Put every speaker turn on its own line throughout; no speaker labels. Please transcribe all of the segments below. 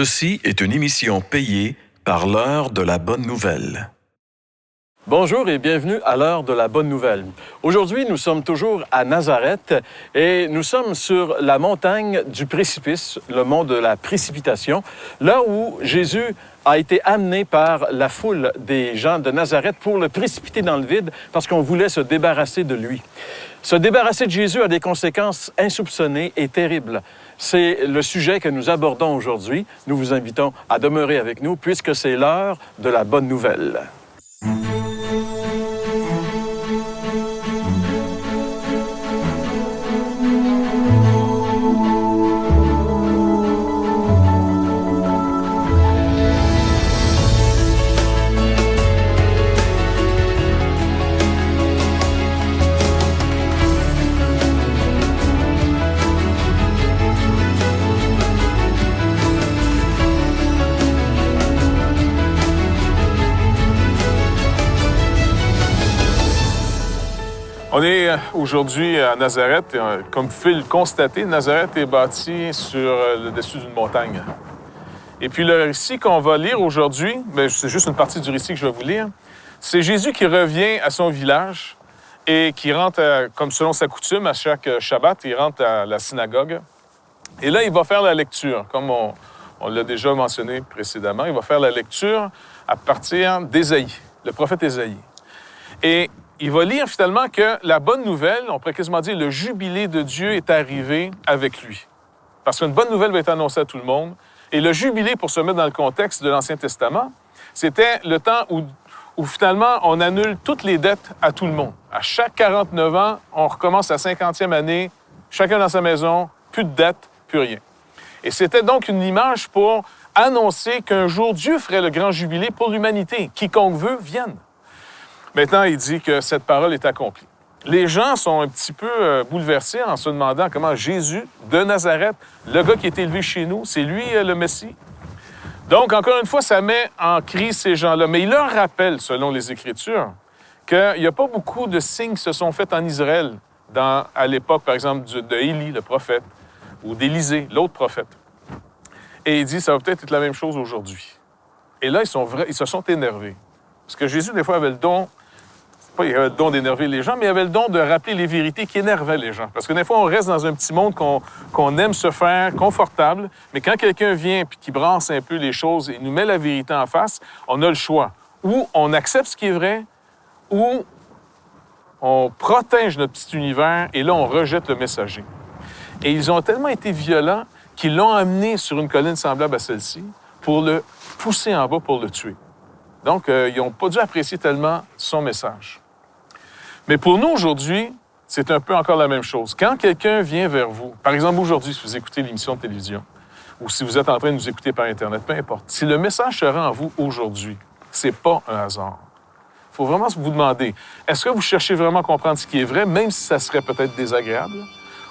Ceci est une émission payée par l'heure de la bonne nouvelle.
Bonjour et bienvenue à l'heure de la bonne nouvelle. Aujourd'hui, nous sommes toujours à Nazareth et nous sommes sur la montagne du précipice, le mont de la précipitation, là où Jésus a été amené par la foule des gens de Nazareth pour le précipiter dans le vide parce qu'on voulait se débarrasser de lui. Se débarrasser de Jésus a des conséquences insoupçonnées et terribles. C'est le sujet que nous abordons aujourd'hui. Nous vous invitons à demeurer avec nous puisque c'est l'heure de la bonne nouvelle.
On est aujourd'hui à Nazareth. Comme vous pouvez le constater, Nazareth est bâti sur le dessus d'une montagne. Et puis le récit qu'on va lire aujourd'hui, c'est juste une partie du récit que je vais vous lire, c'est Jésus qui revient à son village et qui rentre, comme selon sa coutume, à chaque Shabbat, il rentre à la synagogue. Et là, il va faire la lecture, comme on l'a déjà mentionné précédemment. Il va faire la lecture à partir d'Ésaïe, le prophète Ésaïe. Et il va lire finalement que la bonne nouvelle, on pourrait quasiment dire le jubilé de Dieu est arrivé avec lui. Parce qu'une bonne nouvelle va être annoncée à tout le monde. Et le jubilé, pour se mettre dans le contexte de l'Ancien Testament, c'était le temps où finalement on annule toutes les dettes à tout le monde. À chaque 49 ans, on recommence la 50e année, chacun dans sa maison, plus de dettes, plus rien. Et c'était donc une image pour annoncer qu'un jour Dieu ferait le grand jubilé pour l'humanité. Quiconque veut, vienne. Maintenant, il dit que cette parole est accomplie. Les gens sont un petit peu bouleversés en se demandant comment Jésus de Nazareth, le gars qui est élevé chez nous, c'est lui le Messie. Donc, encore une fois, ça met en crise ces gens-là. Mais il leur rappelle, selon les Écritures, qu'il n'y a pas beaucoup de signes qui se sont faits en Israël à l'époque, par exemple, de Élie, le prophète, ou d'Élisée, l'autre prophète. Et il dit, ça va peut-être être la même chose aujourd'hui. Et là, ils se sont énervés. Parce que Jésus, des fois, avait le don, il avait le don d'énerver les gens, mais il avait le don de rappeler les vérités qui énervaient les gens. Parce que des fois, on reste dans un petit monde qu'on aime se faire confortable, mais quand quelqu'un vient et qui brasse un peu les choses et nous met la vérité en face, on a le choix. Ou on accepte ce qui est vrai, ou on protège notre petit univers et là, on rejette le messager. Et ils ont tellement été violents qu'ils l'ont amené sur une colline semblable à celle-ci pour le pousser en bas pour le tuer. Donc, ils n'ont pas dû apprécier tellement son message. Mais pour nous, aujourd'hui, c'est un peu encore la même chose. Quand quelqu'un vient vers vous, par exemple, aujourd'hui, si vous écoutez l'émission de télévision, ou si vous êtes en train de nous écouter par Internet, peu importe, si le message se rend à vous aujourd'hui, c'est pas un hasard. Il faut vraiment vous demander, est-ce que vous cherchez vraiment à comprendre ce qui est vrai, même si ça serait peut-être désagréable,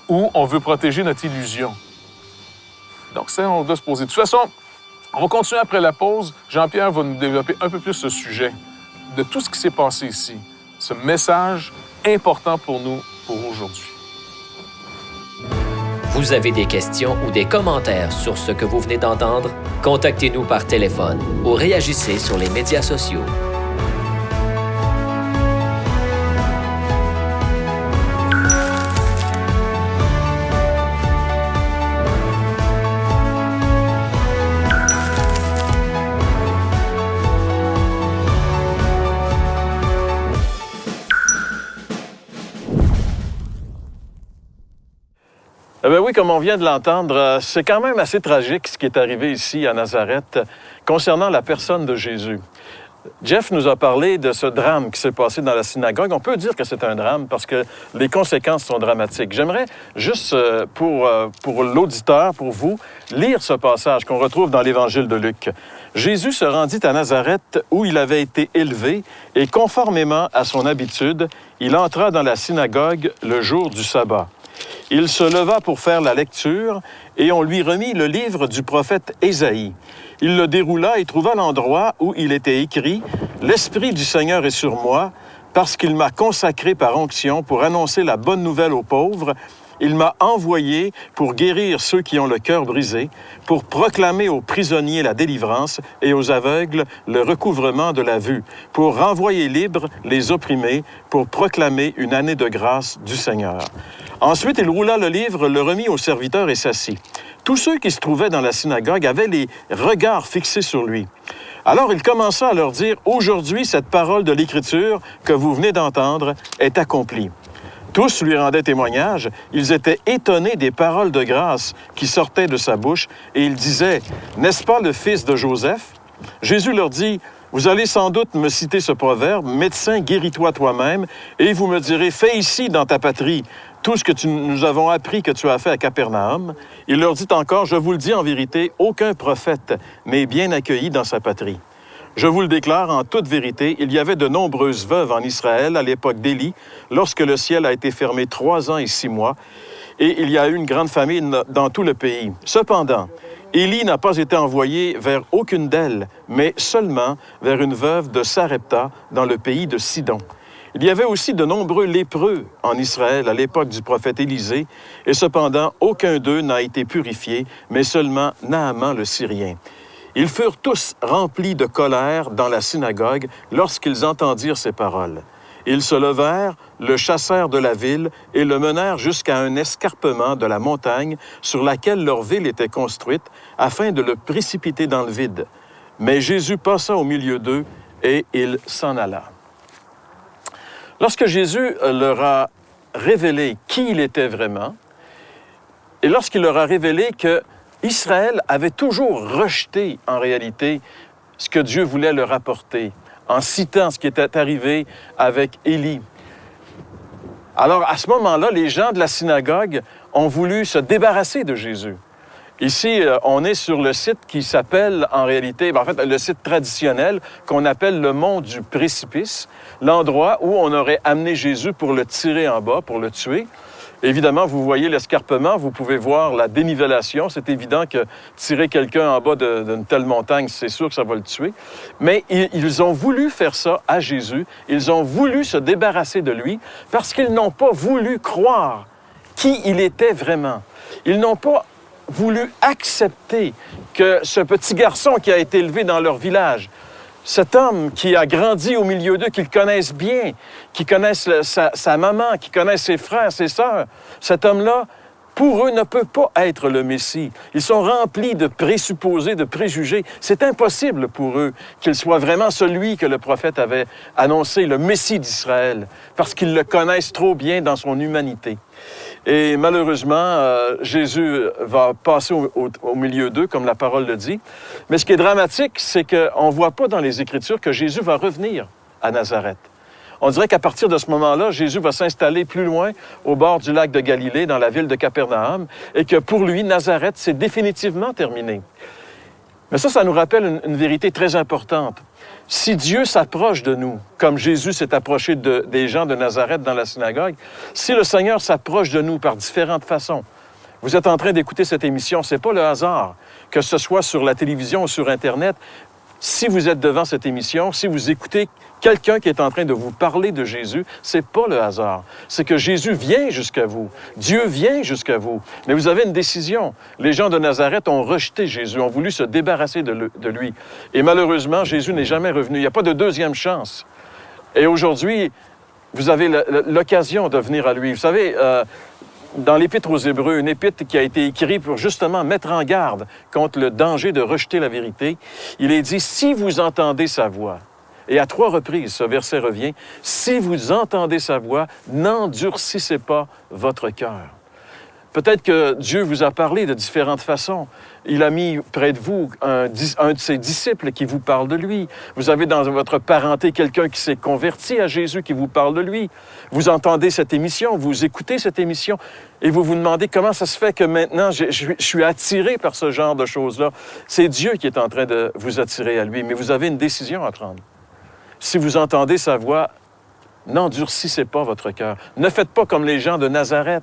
ou on veut protéger notre illusion? Donc, ça, on doit se poser. De toute façon, on va continuer après la pause. Jean-Pierre va nous développer un peu plus ce sujet de tout ce qui s'est passé ici. Ce message important pour nous, pour aujourd'hui.
Vous avez des questions ou des commentaires sur ce que vous venez d'entendre? Contactez-nous par téléphone ou réagissez sur les médias sociaux.
Eh bien oui, comme on vient de l'entendre, c'est quand même assez tragique ce qui est arrivé ici à Nazareth concernant la personne de Jésus. Jeff nous a parlé de ce drame qui s'est passé dans la synagogue. On peut dire que c'est un drame parce que les conséquences sont dramatiques. J'aimerais juste, pour l'auditeur, pour vous, lire ce passage qu'on retrouve dans l'Évangile de Luc. Jésus se rendit à Nazareth où il avait été élevé et conformément à son habitude, il entra dans la synagogue le jour du sabbat. Il se leva pour faire la lecture et on lui remit le livre du prophète Ésaïe. Il le déroula et trouva l'endroit où il était écrit « L'Esprit du Seigneur est sur moi, parce qu'il m'a consacré par onction pour annoncer la bonne nouvelle aux pauvres. Il m'a envoyé pour guérir ceux qui ont le cœur brisé, pour proclamer aux prisonniers la délivrance et aux aveugles le recouvrement de la vue, pour renvoyer libres les opprimés, pour proclamer une année de grâce du Seigneur. » Ensuite, il roula le livre, le remit aux serviteurs et s'assit. Tous ceux qui se trouvaient dans la synagogue avaient les regards fixés sur lui. Alors il commença à leur dire, « Aujourd'hui, cette parole de l'Écriture que vous venez d'entendre est accomplie. » Tous lui rendaient témoignage. Ils étaient étonnés des paroles de grâce qui sortaient de sa bouche, et ils disaient, « N'est-ce pas le fils de Joseph? » Jésus leur dit, « Vous allez sans doute me citer ce proverbe, « Médecin, guéris-toi toi-même, et vous me direz, fais ici dans ta patrie tout ce que nous avons appris que tu as fait à Capernaum. » Il leur dit encore, « Je vous le dis en vérité, aucun prophète n'est bien accueilli dans sa patrie. » Je vous le déclare en toute vérité, il y avait de nombreuses veuves en Israël à l'époque d'Élie, lorsque le ciel a été fermé 3 ans et 6 mois, et il y a eu une grande famine dans tout le pays. Cependant, Élie n'a pas été envoyé vers aucune d'elles, mais seulement vers une veuve de Sarepta, dans le pays de Sidon. Il y avait aussi de nombreux lépreux en Israël à l'époque du prophète Élisée, et cependant, aucun d'eux n'a été purifié, mais seulement Naaman le Syrien. Ils furent tous remplis de colère dans la synagogue lorsqu'ils entendirent ces paroles. Ils se levèrent, le chassèrent de la ville et le menèrent jusqu'à un escarpement de la montagne sur laquelle leur ville était construite, afin de le précipiter dans le vide. Mais Jésus passa au milieu d'eux et il s'en alla. Lorsque Jésus leur a révélé qui il était vraiment, et lorsqu'il leur a révélé que Israël avait toujours rejeté, en réalité, ce que Dieu voulait leur apporter, en citant ce qui était arrivé avec Élie. Alors, à ce moment-là, les gens de la synagogue ont voulu se débarrasser de Jésus. Ici, on est sur le site qui s'appelle, en réalité, en fait, le site traditionnel qu'on appelle le mont du précipice, l'endroit où on aurait amené Jésus pour le tirer en bas, pour le tuer. Évidemment, vous voyez l'escarpement, vous pouvez voir la dénivellation. C'est évident que tirer quelqu'un en bas d'une telle montagne, c'est sûr que ça va le tuer. Mais ils ont voulu faire ça à Jésus. Ils ont voulu se débarrasser de lui parce qu'ils n'ont pas voulu croire qui il était vraiment. Ils n'ont pas voulu accepter que ce petit garçon qui a été élevé dans leur village, cet homme qui a grandi au milieu d'eux, qu'ils connaissent bien, qui connaissent sa maman, qui connaissent ses frères, ses sœurs, cet homme-là, pour eux, ne peut pas être le Messie. Ils sont remplis de présupposés, de préjugés. C'est impossible pour eux qu'il soit vraiment celui que le prophète avait annoncé, le Messie d'Israël, parce qu'ils le connaissent trop bien dans son humanité. Et malheureusement, Jésus va passer au milieu d'eux, comme la parole le dit. Mais ce qui est dramatique, c'est qu'on ne voit pas dans les Écritures que Jésus va revenir à Nazareth. On dirait qu'à partir de ce moment-là, Jésus va s'installer plus loin, au bord du lac de Galilée, dans la ville de Capernaum, et que pour lui, Nazareth, c'est définitivement terminé. Mais ça nous rappelle une vérité très importante. Si Dieu s'approche de nous, comme Jésus s'est approché des gens de Nazareth dans la synagogue, si le Seigneur s'approche de nous par différentes façons, vous êtes en train d'écouter cette émission, ce n'est pas le hasard, que ce soit sur la télévision ou sur Internet. Si vous êtes devant cette émission, si vous écoutez quelqu'un qui est en train de vous parler de Jésus, c'est pas le hasard. C'est que Jésus vient jusqu'à vous. Dieu vient jusqu'à vous. Mais vous avez une décision. Les gens de Nazareth ont rejeté Jésus, ont voulu se débarrasser de lui. Et malheureusement, Jésus n'est jamais revenu. Il n'y a pas de deuxième chance. Et aujourd'hui, vous avez l'occasion de venir à lui. Vous savez, dans l'Épître aux Hébreux, une épître qui a été écrite pour justement mettre en garde contre le danger de rejeter la vérité, il est dit, si vous entendez sa voix, et à 3 reprises, ce verset revient, si vous entendez sa voix, n'endurcissez pas votre cœur. Peut-être que Dieu vous a parlé de différentes façons. Il a mis près de vous un de ses disciples qui vous parle de lui. Vous avez dans votre parenté quelqu'un qui s'est converti à Jésus, qui vous parle de lui. Vous entendez cette émission, vous écoutez cette émission et vous vous demandez comment ça se fait que maintenant je suis attiré par ce genre de choses-là. C'est Dieu qui est en train de vous attirer à lui, mais vous avez une décision à prendre. Si vous entendez sa voix, n'endurcissez pas votre cœur. Ne faites pas comme les gens de Nazareth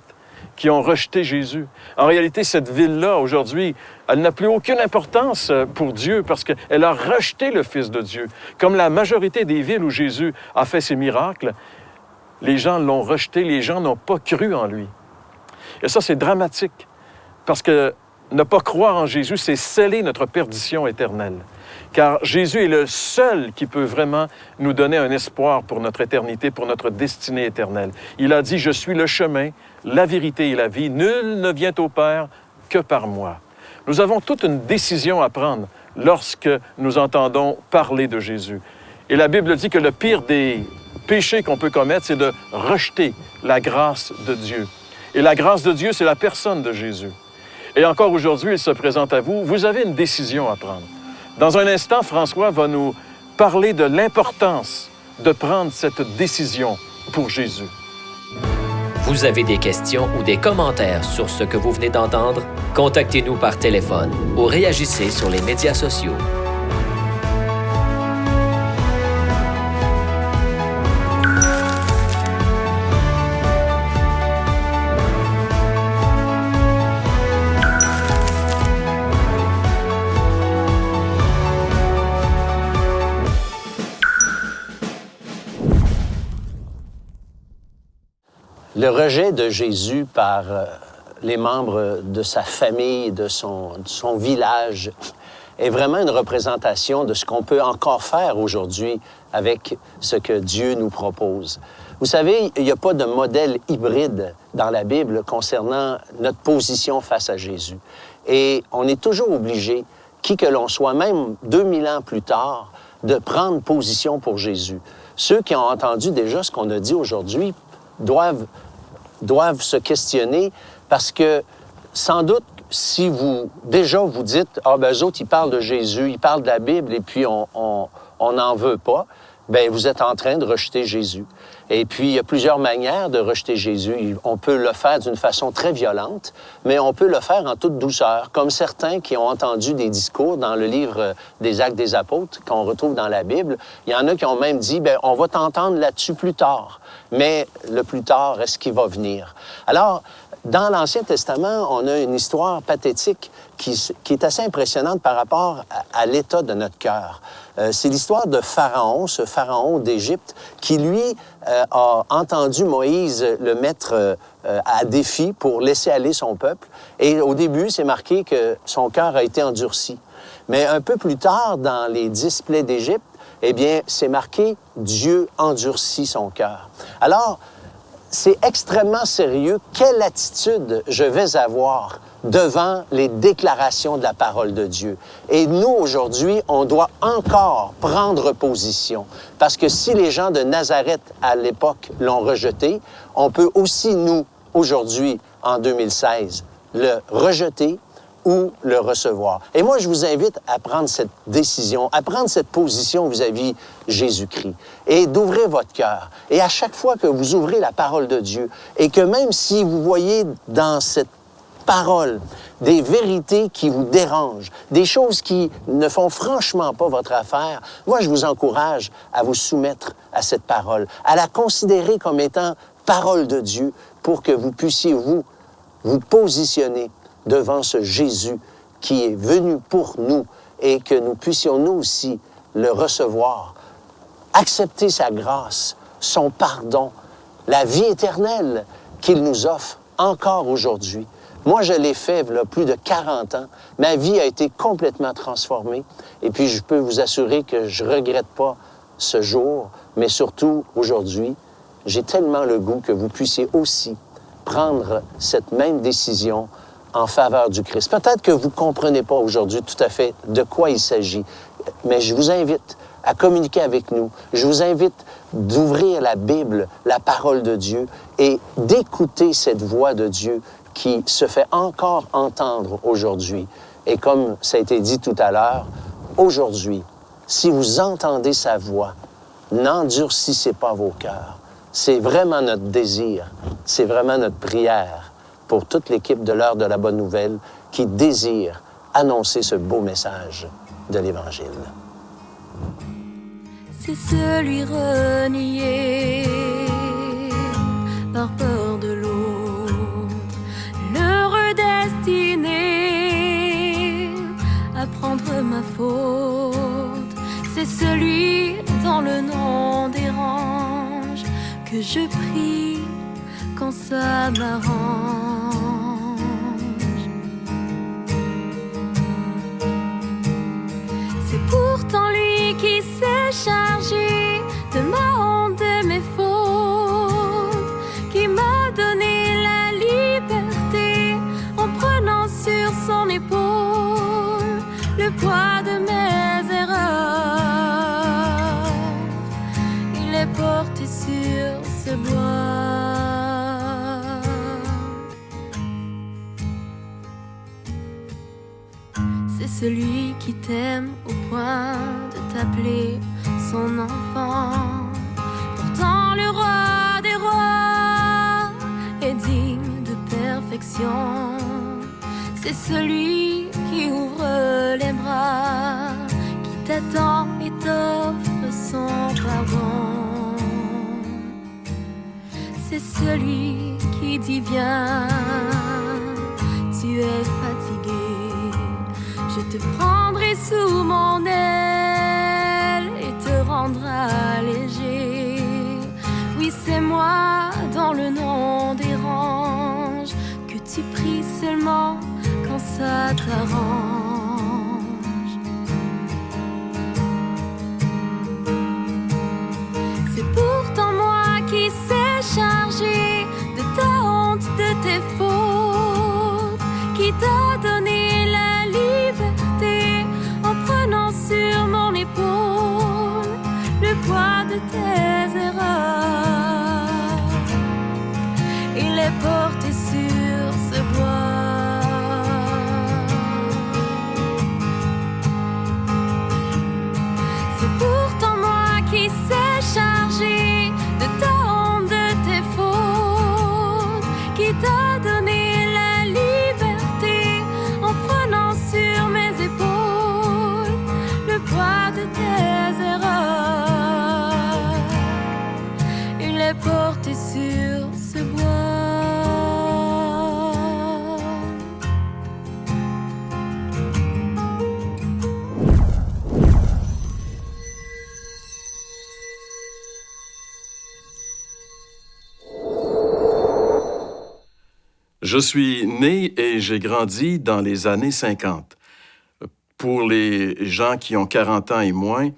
qui ont rejeté Jésus. En réalité, cette ville-là, aujourd'hui, elle n'a plus aucune importance pour Dieu parce qu'elle a rejeté le Fils de Dieu. Comme la majorité des villes où Jésus a fait ses miracles, les gens l'ont rejeté, les gens n'ont pas cru en lui. Et ça, c'est dramatique, parce que ne pas croire en Jésus, c'est sceller notre perdition éternelle. Car Jésus est le seul qui peut vraiment nous donner un espoir pour notre éternité, pour notre destinée éternelle. Il a dit, « Je suis le chemin, la vérité et la vie. Nul ne vient au Père que par moi. » Nous avons toute une décision à prendre lorsque nous entendons parler de Jésus. Et la Bible dit que le pire des péchés qu'on peut commettre, c'est de rejeter la grâce de Dieu. Et la grâce de Dieu, c'est la personne de Jésus. Et encore aujourd'hui, il se présente à vous. Vous avez une décision à prendre. Dans un instant, François va nous parler de l'importance de prendre cette décision pour Jésus.
Vous avez des questions ou des commentaires sur ce que vous venez d'entendre? Contactez-nous par téléphone ou réagissez sur les médias sociaux.
Le rejet de Jésus par les membres de sa famille, de son village, est vraiment une représentation de ce qu'on peut encore faire aujourd'hui avec ce que Dieu nous propose. Vous savez, il n'y a pas de modèle hybride dans la Bible concernant notre position face à Jésus. Et on est toujours obligé, qui que l'on soit, même 2000 ans plus tard, de prendre position pour Jésus. Ceux qui ont entendu déjà ce qu'on a dit aujourd'hui doivent se questionner parce que, sans doute, si vous dites « Ah, ben eux autres, ils parlent de Jésus, ils parlent de la Bible et puis on n'en veut pas », bien, vous êtes en train de rejeter Jésus. Et puis, il y a plusieurs manières de rejeter Jésus. On peut le faire d'une façon très violente, mais on peut le faire en toute douceur, comme certains qui ont entendu des discours dans le livre des Actes des Apôtres, qu'on retrouve dans la Bible. Il y en a qui ont même dit, bien, on va t'entendre là-dessus plus tard. Mais le plus tard, est-ce qu'il va venir? Alors, dans l'Ancien Testament, on a une histoire pathétique qui est assez impressionnante par rapport à l'état de notre cœur. C'est l'histoire de Pharaon, ce Pharaon d'Égypte, qui, lui, a entendu Moïse le mettre à défi pour laisser aller son peuple. Et au début, c'est marqué que son cœur a été endurci. Mais un peu plus tard, dans les 10 plaies d'Égypte, eh bien, c'est marqué « Dieu endurcit son cœur ». Alors, c'est extrêmement sérieux. Quelle attitude je vais avoir devant les déclarations de la parole de Dieu? Et nous, aujourd'hui, on doit encore prendre position. Parce que si les gens de Nazareth, à l'époque, l'ont rejeté, on peut aussi, nous, aujourd'hui, en 2016, le rejeter ou le recevoir. Et moi, je vous invite à prendre cette décision, à prendre cette position vis-à-vis Jésus-Christ et d'ouvrir votre cœur. Et à chaque fois que vous ouvrez la parole de Dieu et que même si vous voyez dans cette parole des vérités qui vous dérangent, des choses qui ne font franchement pas votre affaire, moi, je vous encourage à vous soumettre à cette parole, à la considérer comme étant parole de Dieu pour que vous puissiez vous positionner devant ce Jésus qui est venu pour nous et que nous puissions nous aussi le recevoir, accepter sa grâce, son pardon, la vie éternelle qu'il nous offre encore aujourd'hui. Moi, je l'ai fait il y a plus de 40 ans. Ma vie a été complètement transformée. Et puis, je peux vous assurer que je ne regrette pas ce jour, mais surtout aujourd'hui, j'ai tellement le goût que vous puissiez aussi prendre cette même décision en faveur du Christ. Peut-être que vous ne comprenez pas aujourd'hui tout à fait de quoi il s'agit, mais je vous invite à communiquer avec nous. Je vous invite d'ouvrir la Bible, la parole de Dieu, et d'écouter cette voix de Dieu qui se fait encore entendre aujourd'hui. Et comme ça a été dit tout à l'heure, aujourd'hui, si vous entendez sa voix, n'endurcissez pas vos cœurs. C'est vraiment notre désir, c'est vraiment notre prière pour toute l'équipe de l'Heure de la Bonne Nouvelle qui désire annoncer ce beau message de l'Évangile.
C'est celui renié par peur de l'autre, l'heureux destiné à prendre ma faute. C'est celui dont le nom dérange que je prie quand ça m'arrange. chargé de ma honte, de mes fautes, qui m'a donné la liberté en prenant sur son épaule le poids de mes erreurs. Il est porté sur ce bois. C'est celui qui t'aime au point de t'appeler son enfant. Pourtant le roi des rois est digne de perfection. C'est celui qui ouvre les bras, qui t'attend et t'offre son pardon. C'est celui qui dit viens, tu es fatigué. Je te prendrai sous mon aile et te rendra léger. Oui, c'est moi dont le nom dérange, que tu pries seulement quand ça t'arrange. C'est pourtant moi qui sais charger de ta honte, de tes fautes, qui t'a donné la liberté en prenant sur mon épaule le poids de tes erreurs. Il est porté sur ce bois. C'est pourtant moi qui sais charger de ta honte, de tes fautes, qui t'a donné la liberté en prenant sur mes épaules le poids de tes erreurs. Il est porté sur ce bois.
Je suis né et j'ai grandi dans les années 50. Pour les gens qui ont 40 ans et moins,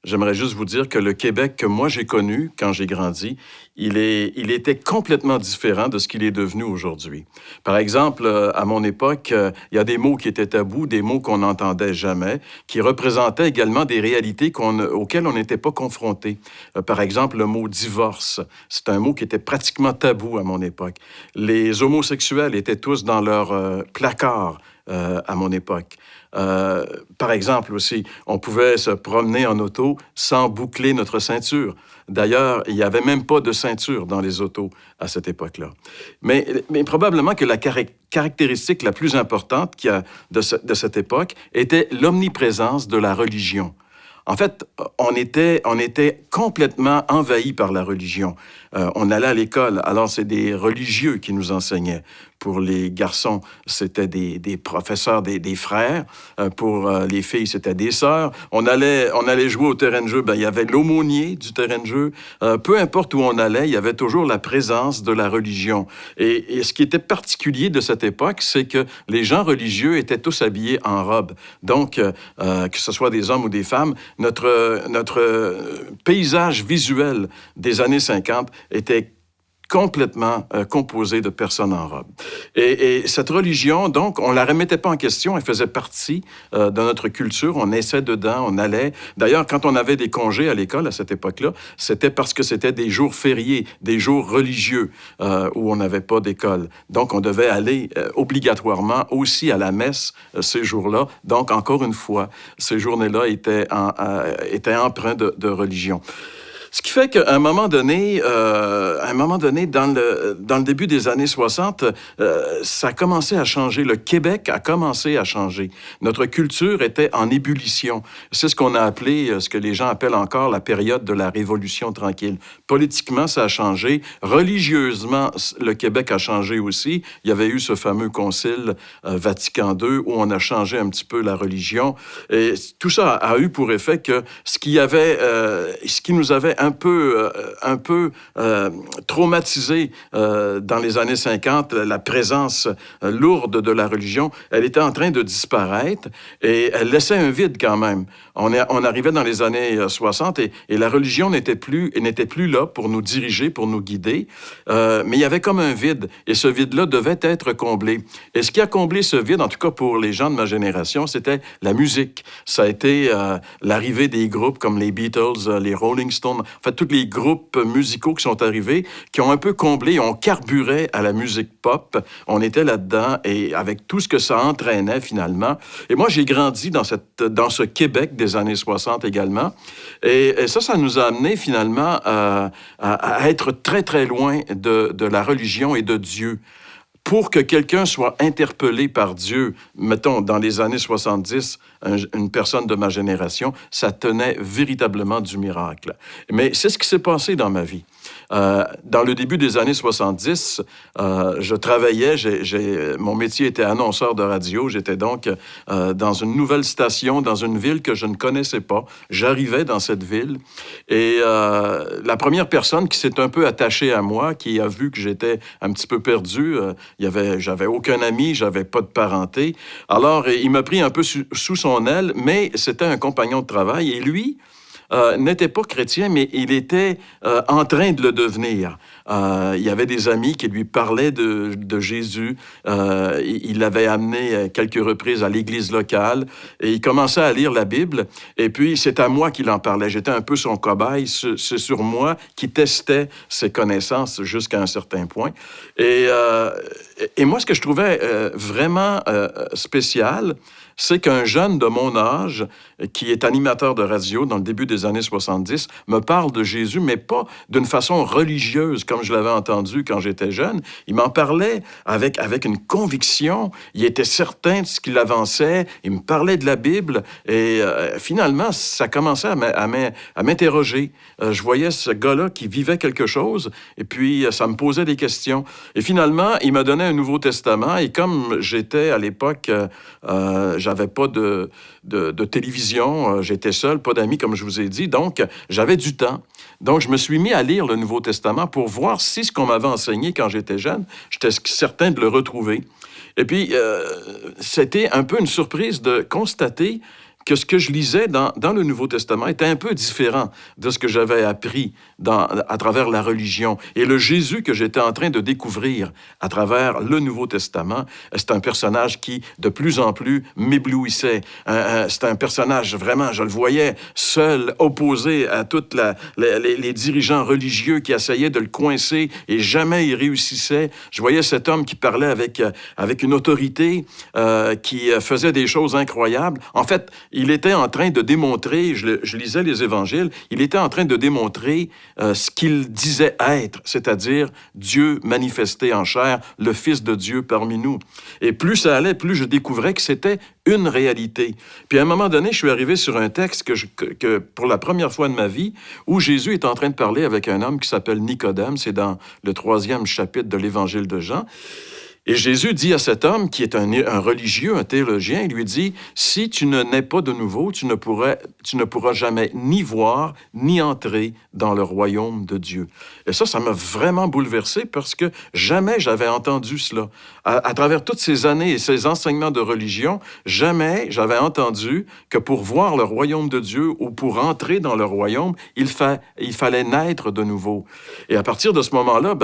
j'aimerais juste vous dire que le Québec que moi j'ai connu quand j'ai grandi, il était complètement différent de ce qu'il est devenu aujourd'hui. Par exemple, à mon époque, il y a des mots qui étaient tabous, des mots qu'on n'entendait jamais, qui représentaient également des réalités auxquelles on n'était pas confronté. Par exemple, le mot divorce, c'est un mot qui était pratiquement tabou à mon époque. Les homosexuels étaient tous dans leur placard à mon époque. Par exemple aussi, on pouvait se promener en auto sans boucler notre ceinture. D'ailleurs, il n'y avait même pas de ceinture dans les autos à cette époque-là. Mais probablement que la caractéristique la plus importante qu'il y a de cette époque était l'omniprésence de la religion. En fait, on était complètement envahi par la religion. On allait à l'école, alors c'est des religieux qui nous enseignaient. Pour les garçons, c'était des professeurs, des frères. Pour les filles, c'était des sœurs. On allait jouer au terrain de jeu. Il y avait l'aumônier du terrain de jeu. Peu importe où on allait, il y avait toujours la présence de la religion. Et ce qui était particulier de cette époque, c'est que les gens religieux étaient tous habillés en robe. Donc, que ce soit des hommes ou des femmes, notre paysage visuel des années 50 était complètement composé de personnes en robe. Et cette religion, donc, on ne la remettait pas en question, elle faisait partie de notre culture, on naissait dedans, on allait... D'ailleurs, quand on avait des congés à l'école à cette époque-là, c'était parce que c'était des jours fériés, des jours religieux où on n'avait pas d'école. Donc, on devait aller obligatoirement aussi à la messe ces jours-là. Donc, encore une fois, ces journées-là étaient empreints de religion. Ce qui fait qu'à un moment donné, dans le début des années 60, ça a commencé à changer. Le Québec a commencé à changer. Notre culture était en ébullition. C'est ce qu'on a appelé, ce que les gens appellent encore la période de la Révolution tranquille. Politiquement, ça a changé. Religieusement, le Québec a changé aussi. Il y avait eu ce fameux concile Vatican II où on a changé un petit peu la religion. Et tout ça a eu pour effet que ce qui nous avait un peu traumatisé dans les années 50, la présence lourde de la religion, elle était en train de disparaître et elle laissait un vide quand même. On arrivait dans les années 60 et la religion n'était plus là pour nous diriger, pour nous guider, mais il y avait comme un vide et ce vide-là devait être comblé. Et ce qui a comblé ce vide, en tout cas pour les gens de ma génération, c'était la musique. Ça a été l'arrivée des groupes comme les Beatles, les Rolling Stones, en fait, tous les groupes musicaux qui sont arrivés, qui ont un peu comblé, on carburait à la musique pop. On était là-dedans et avec tout ce que ça entraînait finalement. Et moi, j'ai grandi dans ce Québec des années 60 également. Et ça nous a amené finalement à être très, très loin de la religion et de Dieu. Pour que quelqu'un soit interpellé par Dieu, mettons, dans les années 70, une personne de ma génération, ça tenait véritablement du miracle. Mais c'est ce qui s'est passé dans ma vie. Dans le début des années 70, je travaillais, mon métier était annonceur de radio, j'étais donc dans une nouvelle station, dans une ville que je ne connaissais pas. J'arrivais dans cette ville et la première personne qui s'est un peu attachée à moi, qui a vu que j'étais un petit peu perdu, j'avais aucun ami, j'avais pas de parenté. Alors, il m'a pris un peu sous son aile, mais c'était un compagnon de travail. Et lui n'était pas chrétien, mais il était en train de le devenir. Il y avait des amis qui lui parlaient de Jésus. Il l'avait amené quelques reprises à l'église locale et il commençait à lire la Bible. Et puis, c'est à moi qu'il en parlait. J'étais un peu son cobaye. C'est sur moi qui testait ses connaissances jusqu'à un certain point. Et moi, ce que je trouvais vraiment spécial, c'est qu'un jeune de mon âge, qui est animateur de radio dans le début des années 70, me parle de Jésus, mais pas d'une façon religieuse, comme je l'avais entendu quand j'étais jeune. Il m'en parlait avec une conviction. Il était certain de ce qu'il avançait. Il me parlait de la Bible. Et finalement, ça commençait à m'interroger. Je voyais ce gars-là qui vivait quelque chose, et puis ça me posait des questions. Et finalement, il m'a donné un Nouveau Testament, et comme j'étais à l'époque... j'avais pas de télévision, j'étais seul, pas d'amis, comme je vous ai dit, donc j'avais du temps. Donc, je me suis mis à lire le Nouveau Testament pour voir si ce qu'on m'avait enseigné quand j'étais jeune, j'étais certain de le retrouver. Et puis, c'était un peu une surprise de constater que ce que je lisais dans le Nouveau Testament était un peu différent de ce que j'avais appris à travers la religion. Et le Jésus que j'étais en train de découvrir à travers le Nouveau Testament, c'est un personnage qui, de plus en plus, m'éblouissait. C'est un personnage, vraiment, je le voyais, seul, opposé à tous les dirigeants religieux qui essayaient de le coincer et jamais il réussissait. Je voyais cet homme qui parlait avec une autorité, qui faisait des choses incroyables. En fait, il était en train de démontrer, je lisais les évangiles, il était en train de démontrer ce qu'il disait être, c'est-à-dire Dieu manifesté en chair, le Fils de Dieu parmi nous. Et plus ça allait, plus je découvrais que c'était une réalité. Puis à un moment donné, je suis arrivé sur un texte que pour la première fois de ma vie, où Jésus est en train de parler avec un homme qui s'appelle Nicodème, c'est dans le 3e chapitre de l'Évangile de Jean. Et Jésus dit à cet homme, qui est un religieux, un théologien, il lui dit, « Si tu ne nais pas de nouveau, tu ne pourras jamais ni voir, ni entrer dans le royaume de Dieu. » Et ça m'a vraiment bouleversé parce que jamais j'avais entendu cela. À travers toutes ces années et ces enseignements de religion, jamais j'avais entendu que pour voir le royaume de Dieu ou pour entrer dans le royaume, il fallait naître de nouveau. Et à partir de ce moment-là,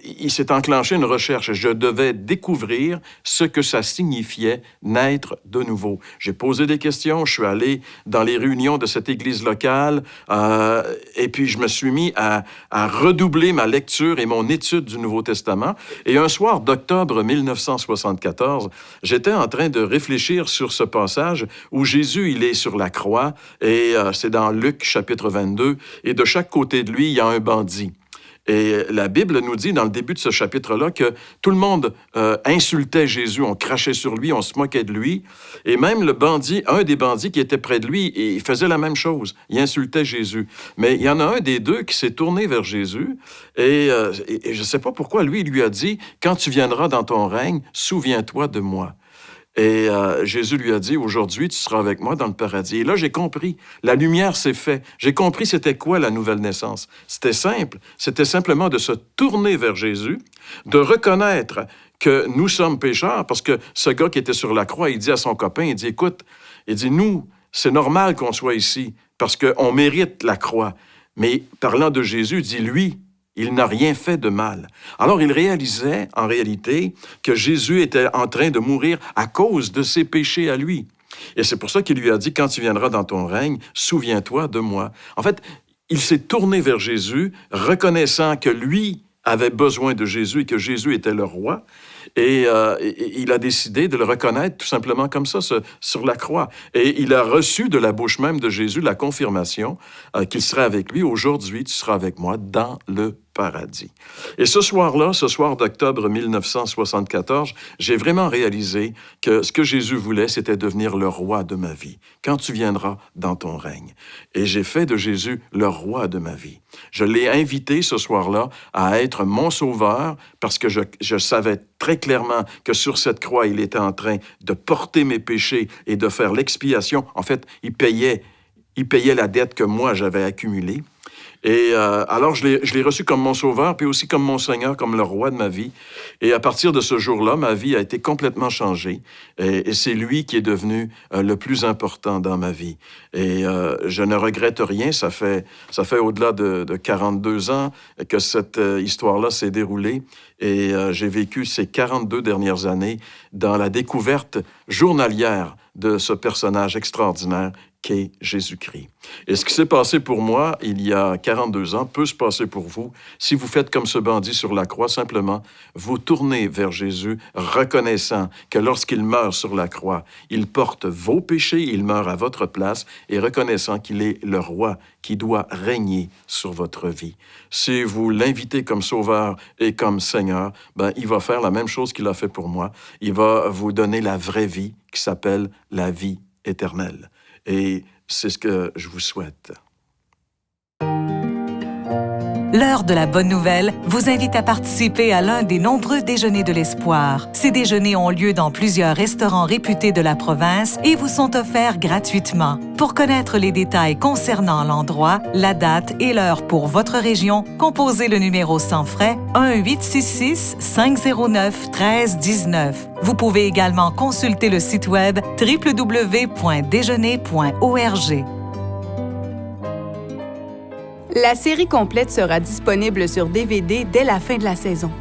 il s'est enclenché une recherche. Je devais découvrir ce que ça signifiait naître de nouveau. J'ai posé des questions, je suis allé dans les réunions de cette église locale et puis je me suis mis à redoubler ma lecture et mon étude du Nouveau Testament. Et un soir d'octobre 1974, j'étais en train de réfléchir sur ce passage où Jésus, il est sur la croix et c'est dans Luc chapitre 22 et de chaque côté de lui, il y a un bandit. Et la Bible nous dit, dans le début de ce chapitre-là, que tout le monde insultait Jésus, on crachait sur lui, on se moquait de lui. Et même le bandit, un des bandits qui était près de lui, il faisait la même chose. Il insultait Jésus. Mais il y en a un des deux qui s'est tourné vers Jésus et je ne sais pas pourquoi, lui, il lui a dit, « Quand tu viendras dans ton règne, souviens-toi de moi. » Et Jésus lui a dit, aujourd'hui, tu seras avec moi dans le paradis. Et là, j'ai compris. La lumière s'est faite. J'ai compris c'était quoi la nouvelle naissance. C'était simple. C'était simplement de se tourner vers Jésus, de reconnaître que nous sommes pécheurs, parce que ce gars qui était sur la croix, il dit à son copain, il dit, écoute, il dit, nous, c'est normal qu'on soit ici, parce qu'on mérite la croix. Mais parlant de Jésus, il dit, lui, il n'a rien fait de mal. Alors, il réalisait, en réalité, que Jésus était en train de mourir à cause de ses péchés à lui. Et c'est pour ça qu'il lui a dit, quand tu viendras dans ton règne, souviens-toi de moi. En fait, il s'est tourné vers Jésus, reconnaissant que lui avait besoin de Jésus et que Jésus était le roi. Et il a décidé de le reconnaître tout simplement comme ça, sur la croix. Et il a reçu de la bouche même de Jésus la confirmation qu'il serait avec lui. Aujourd'hui, tu seras avec moi dans le paradis. Et ce soir-là, ce soir d'octobre 1974, j'ai vraiment réalisé que ce que Jésus voulait, c'était devenir le roi de ma vie. Quand tu viendras dans ton règne. Et j'ai fait de Jésus le roi de ma vie. Je l'ai invité ce soir-là à être mon sauveur parce que je savais très clairement que sur cette croix, il était en train de porter mes péchés et de faire l'expiation. En fait, il payait la dette que moi, j'avais accumulée. Et alors, je l'ai reçu comme mon sauveur, puis aussi comme mon Seigneur, comme le roi de ma vie. Et à partir de ce jour-là, ma vie a été complètement changée. Et c'est lui qui est devenu le plus important dans ma vie. Et je ne regrette rien. Ça fait au-delà de 42 ans que cette histoire-là s'est déroulée. Et j'ai vécu ces 42 dernières années dans la découverte journalière de ce personnage extraordinaire qu'est Jésus-Christ. Et ce qui s'est passé pour moi il y a 42 ans peut se passer pour vous si vous faites comme ce bandit sur la croix, simplement vous tournez vers Jésus, reconnaissant que lorsqu'il meurt sur la croix, il porte vos péchés, il meurt à votre place, et reconnaissant qu'il est le roi qui doit régner sur votre vie. Si vous l'invitez comme sauveur et comme Seigneur, il va faire la même chose qu'il a fait pour moi. Il va vous donner la vraie vie qui s'appelle la vie éternelle. Et c'est ce que je vous souhaite.
L'heure de la bonne nouvelle vous invite à participer à l'un des nombreux déjeuners de l'espoir. Ces déjeuners ont lieu dans plusieurs restaurants réputés de la province et vous sont offerts gratuitement. Pour connaître les détails concernant l'endroit, la date et l'heure pour votre région, composez le numéro sans frais 1-866-509-1319. Vous pouvez également consulter le site web www.déjeuner.org.
La série complète sera disponible sur DVD dès la fin de la saison.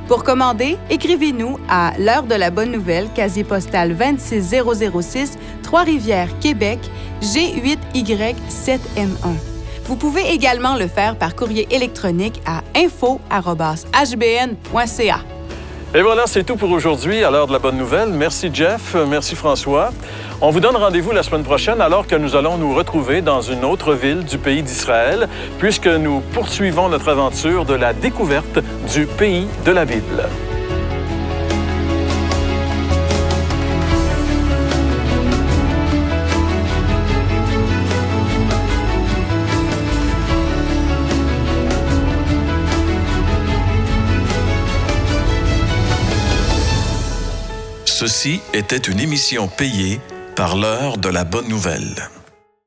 Pour commander, écrivez-nous à l'heure de la bonne nouvelle, casier postal 26006, Trois-Rivières, Québec, G8Y7M1. Vous pouvez également le faire par courrier électronique à info@hbn.ca.
Et voilà, c'est tout pour aujourd'hui à l'heure de la bonne nouvelle. Merci Jeff, merci François. On vous donne rendez-vous la semaine prochaine alors que nous allons nous retrouver dans une autre ville du pays d'Israël, puisque nous poursuivons notre aventure de la découverte du pays de la Bible.
Ceci était une émission payée par l'heure de la bonne nouvelle.